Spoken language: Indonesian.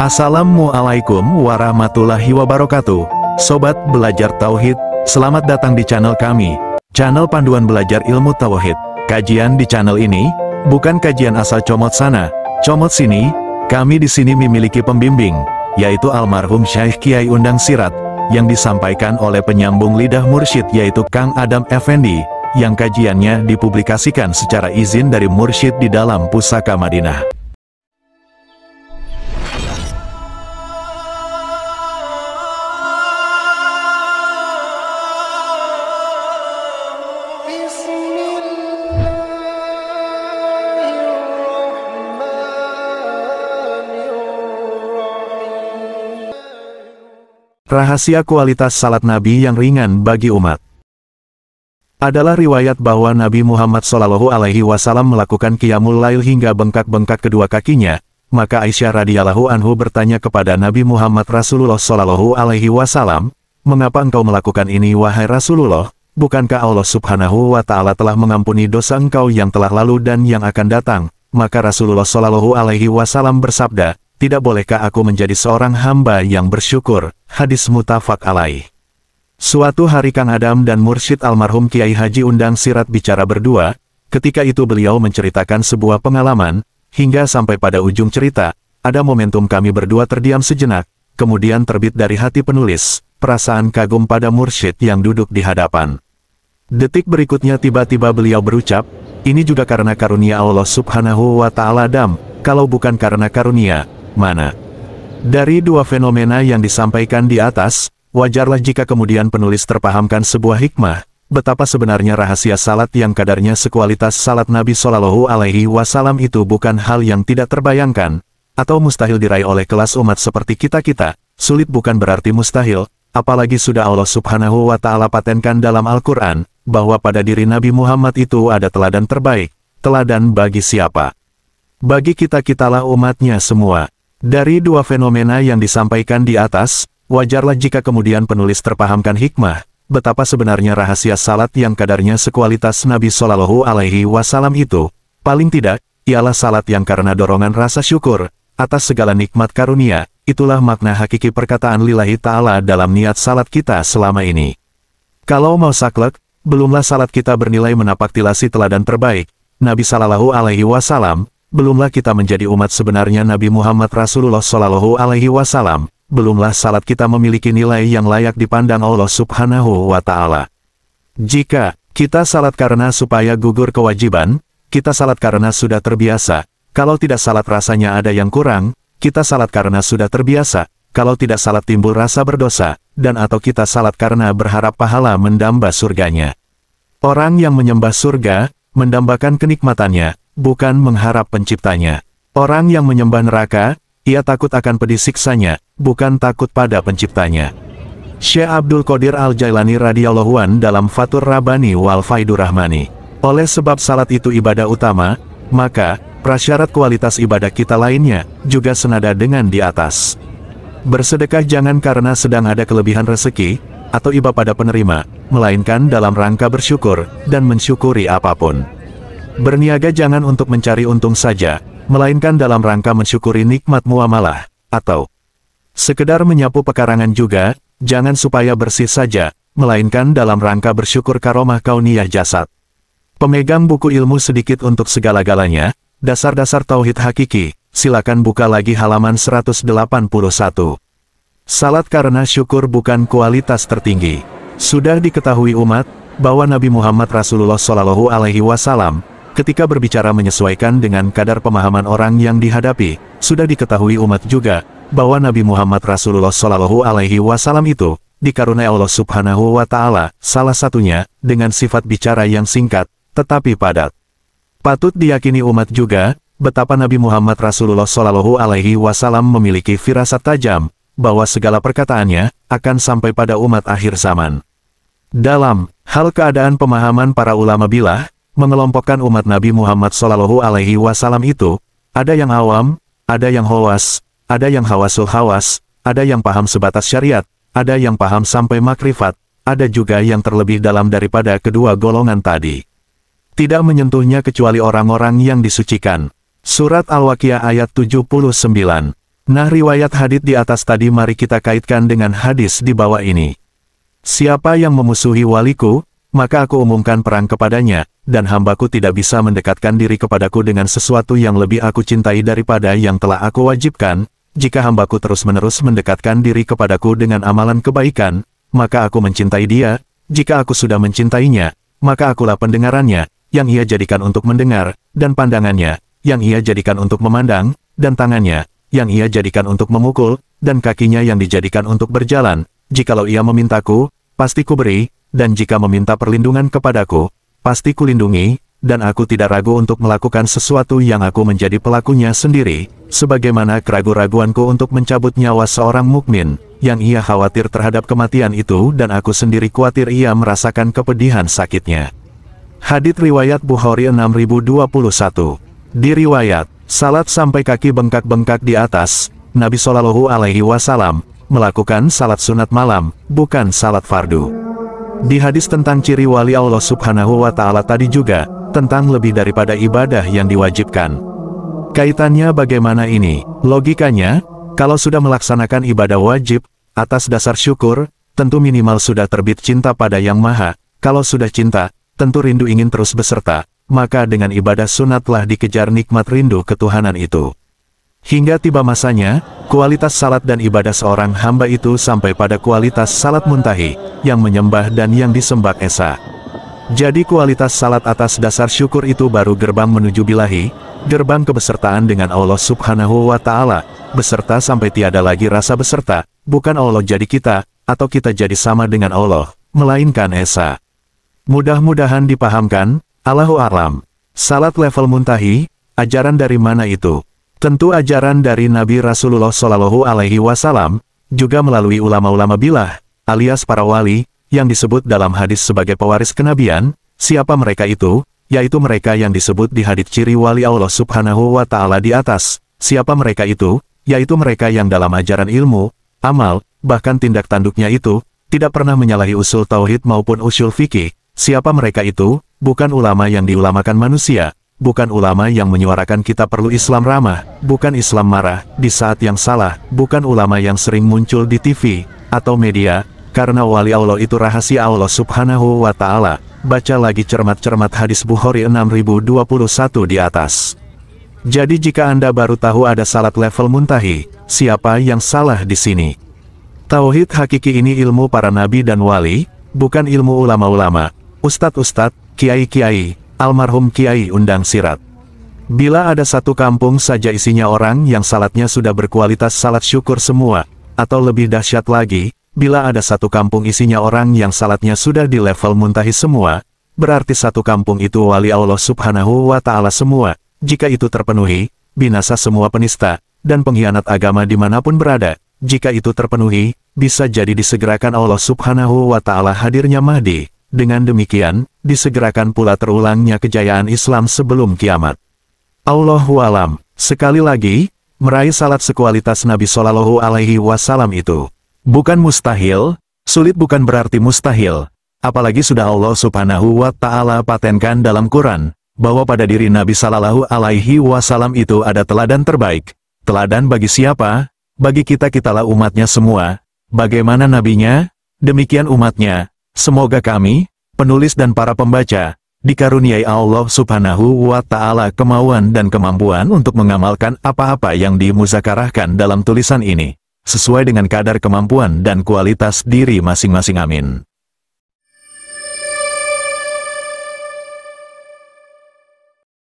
Assalamualaikum warahmatullahi wabarakatuh. Sobat belajar Tauhid, selamat datang di channel kami, channel panduan belajar ilmu Tauhid. Kajian di channel ini, bukan kajian asal comot sana, comot sini. Kami di sini memiliki pembimbing, yaitu almarhum Syekh Kiai Undang Sirat, yang disampaikan oleh penyambung lidah mursyid yaitu Kang Adam Effendi, yang kajiannya dipublikasikan secara izin dari mursyid di dalam Pusaka Madinah. Rahasia kualitas salat Nabi yang ringan bagi umat. Adalah riwayat bahwa Nabi Muhammad SAW melakukan qiyamul lail hingga bengkak-bengkak kedua kakinya, maka Aisyah radhiyallahu anhu bertanya kepada Nabi Muhammad Rasulullah SAW, "Mengapa engkau melakukan ini wahai Rasulullah? Bukankah Allah Subhanahu wa Ta'ala telah mengampuni dosa engkau yang telah lalu dan yang akan datang?" Maka Rasulullah SAW bersabda, "Tidak bolehkah aku menjadi seorang hamba yang bersyukur?" Hadis muttafaq alaih. Suatu hari Kang Adam dan mursyid almarhum Kiai Haji Undang Sirat bicara berdua. Ketika itu beliau menceritakan sebuah pengalaman, hingga sampai pada ujung cerita, ada momentum kami berdua terdiam sejenak, kemudian terbit dari hati penulis, perasaan kagum pada mursyid yang duduk di hadapan. Detik berikutnya tiba-tiba beliau berucap, "Ini juga karena karunia Allah Subhanahu wa Ta'ala Dam, kalau bukan karena karunia, mana?" Dari dua fenomena yang disampaikan di atas, wajarlah jika kemudian penulis terpahamkan sebuah hikmah, betapa sebenarnya rahasia salat yang kadarnya sekualitas salat Nabi SAW itu bukan hal yang tidak terbayangkan, atau mustahil diraih oleh kelas umat seperti kita-kita. Sulit bukan berarti mustahil, apalagi sudah Allah Subhanahu wa Ta'ala patenkan dalam Al-Quran, bahwa pada diri Nabi Muhammad itu ada teladan terbaik. Teladan bagi siapa? Bagi kita-kitalah umatnya semua. Dari dua fenomena yang disampaikan di atas, wajarlah jika kemudian penulis terpahamkan hikmah, betapa sebenarnya rahasia salat yang kadarnya sekualitas Nabi SAW itu, paling tidak, ialah salat yang karena dorongan rasa syukur, atas segala nikmat karunia. Itulah makna hakiki perkataan lillahi ta'ala dalam niat salat kita selama ini. Kalau mau saklek, belumlah salat kita bernilai menapaktilasi teladan terbaik, Nabi SAW, belumlah kita menjadi umat sebenarnya Nabi Muhammad Rasulullah SAW, belumlah salat kita memiliki nilai yang layak dipandang Allah Subhanahu wa Ta'ala. Jika kita salat karena supaya gugur kewajiban, kita salat karena sudah terbiasa, kalau tidak salat rasanya ada yang kurang, kita salat karena sudah terbiasa, kalau tidak salat timbul rasa berdosa, dan atau kita salat karena berharap pahala mendamba surganya. Orang yang menyembah surga, mendambakan kenikmatannya, bukan mengharap penciptanya. Orang yang menyembah neraka, ia takut akan pedih siksanya, bukan takut pada penciptanya. Syekh Abdul Qadir Al-Jailani radhiyallahu an dalam Fathur Rabbani wal Faidur Rahmani. Oleh sebab salat itu ibadah utama, maka prasyarat kualitas ibadah kita lainnya juga senada dengan di atas. Bersedekah jangan karena sedang ada kelebihan rezeki, atau iba pada penerima, melainkan dalam rangka bersyukur, dan mensyukuri apapun. Berniaga jangan untuk mencari untung saja, melainkan dalam rangka mensyukuri nikmat muamalah, atau sekedar menyapu pekarangan juga, jangan supaya bersih saja, melainkan dalam rangka bersyukur karomah kauniyah jasad. Pemegang buku ilmu sedikit untuk segala-galanya, dasar-dasar tauhid hakiki, silakan buka lagi halaman 181. Salat karena syukur bukan kualitas tertinggi. Sudah diketahui umat, bahwa Nabi Muhammad Rasulullah SAW, ketika berbicara menyesuaikan dengan kadar pemahaman orang yang dihadapi, sudah diketahui umat juga, bahwa Nabi Muhammad Rasulullah SAW itu, dikaruniai Allah Subhanahu wa Ta'ala, salah satunya, dengan sifat bicara yang singkat, tetapi padat. Patut diyakini umat juga, betapa Nabi Muhammad Rasulullah SAW memiliki firasat tajam, bahwa segala perkataannya, akan sampai pada umat akhir zaman. Dalam hal keadaan pemahaman para ulama bilah, mengelompokkan umat Nabi Muhammad SAW itu, ada yang awam, ada yang hawas, ada yang hawasul hawas, ada yang paham sebatas syariat, ada yang paham sampai makrifat, ada juga yang terlebih dalam daripada kedua golongan tadi. Tidak menyentuhnya kecuali orang-orang yang disucikan. Surat Al-Waqiah ayat 79. Nah, riwayat hadits di atas tadi mari kita kaitkan dengan hadis di bawah ini. Siapa yang memusuhi waliku, maka aku umumkan perang kepadanya, dan hambaku tidak bisa mendekatkan diri kepadaku dengan sesuatu yang lebih aku cintai daripada yang telah aku wajibkan. Jika hambaku terus-menerus mendekatkan diri kepadaku dengan amalan kebaikan, maka aku mencintai dia. Jika aku sudah mencintainya, maka akulah pendengarannya, yang ia jadikan untuk mendengar, dan pandangannya, yang ia jadikan untuk memandang, dan tangannya, yang ia jadikan untuk memukul, dan kakinya yang dijadikan untuk berjalan. Jikalau ia memintaku, pasti kuberi, dan jika meminta perlindungan kepadaku, pasti kulindungi, dan aku tidak ragu untuk melakukan sesuatu yang aku menjadi pelakunya sendiri, sebagaimana keraguan-raguanku untuk mencabut nyawa seorang mukmin, yang ia khawatir terhadap kematian itu dan aku sendiri khawatir ia merasakan kepedihan sakitnya. Hadits riwayat Bukhari 6021. Diriwayat, salat sampai kaki bengkak-bengkak di atas, Nabi Shallallahu Alaihi Wasallam melakukan salat sunat malam, bukan salat fardu. Di hadis tentang ciri wali Allah Subhanahu wa Ta'ala tadi juga, tentang lebih daripada ibadah yang diwajibkan. Kaitannya bagaimana ini? Logikanya, kalau sudah melaksanakan ibadah wajib, atas dasar syukur, tentu minimal sudah terbit cinta pada Yang Maha. Kalau sudah cinta, tentu rindu ingin terus beserta, maka dengan ibadah sunatlah dikejar nikmat rindu ketuhanan itu. Hingga tiba masanya, kualitas salat dan ibadah seorang hamba itu sampai pada kualitas salat muntahi, yang menyembah dan yang disembah esa. Jadi kualitas salat atas dasar syukur itu baru gerbang menuju bilahi, gerbang kebesertaan dengan Allah Subhanahu wa Ta'ala, beserta sampai tiada lagi rasa beserta, bukan Allah jadi kita, atau kita jadi sama dengan Allah, melainkan esa. Mudah-mudahan dipahamkan. Allahu a'lam. Salat level muntahi, ajaran dari mana itu? Tentu ajaran dari Nabi Rasulullah Shallallahu Alaihi Wasallam, juga melalui ulama-ulama bilah, alias para wali, yang disebut dalam hadis sebagai pewaris kenabian. Siapa mereka itu? Yaitu mereka yang disebut di hadits ciri wali Allah Subhanahu wa Ta'ala di atas. Siapa mereka itu? Yaitu mereka yang dalam ajaran ilmu, amal, bahkan tindak tanduknya itu, tidak pernah menyalahi usul tauhid maupun usul fikih. Siapa mereka itu? Bukan ulama yang diulamakan manusia. Bukan ulama yang menyuarakan kita perlu Islam ramah, bukan Islam marah, di saat yang salah, bukan ulama yang sering muncul di TV, atau media, karena wali Allah itu rahasia Allah Subhanahu wa Ta'ala. Baca lagi cermat-cermat hadis Bukhari 6021 di atas. Jadi jika Anda baru tahu ada salat level muntahi, siapa yang salah di sini? Tauhid hakiki ini ilmu para nabi dan wali, bukan ilmu ulama-ulama, ustadz-ustadz, kiai-kiai, almarhum Kiai Undang Sirat. Bila ada satu kampung saja isinya orang yang salatnya sudah berkualitas salat syukur semua, atau lebih dahsyat lagi, bila ada satu kampung isinya orang yang salatnya sudah di level muntahi semua, berarti satu kampung itu wali Allah Subhanahu wa Ta'ala semua. Jika itu terpenuhi, binasa semua penista dan pengkhianat agama dimanapun berada. Jika itu terpenuhi, bisa jadi disegerakan Allah Subhanahu wa Ta'ala hadirnya Mahdi. Dengan demikian, disegerakan pula terulangnya kejayaan Islam sebelum kiamat. Allahu a'lam. Sekali lagi, meraih salat sekualitas Nabi Shallallahu Alaihi Wasallam itu bukan mustahil, sulit bukan berarti mustahil. Apalagi sudah Allah Subhanahu wa Ta'ala patenkan dalam Quran, bahwa pada diri Nabi Shallallahu Alaihi Wasallam itu ada teladan terbaik. Teladan bagi siapa? Bagi kita-kitalah umatnya semua. Bagaimana nabinya? Demikian umatnya. Semoga kami, penulis dan para pembaca, dikaruniai Allah Subhanahu wa Ta'ala kemauan dan kemampuan untuk mengamalkan apa-apa yang dimuzakarahkan dalam tulisan ini, sesuai dengan kadar kemampuan dan kualitas diri masing-masing. Amin.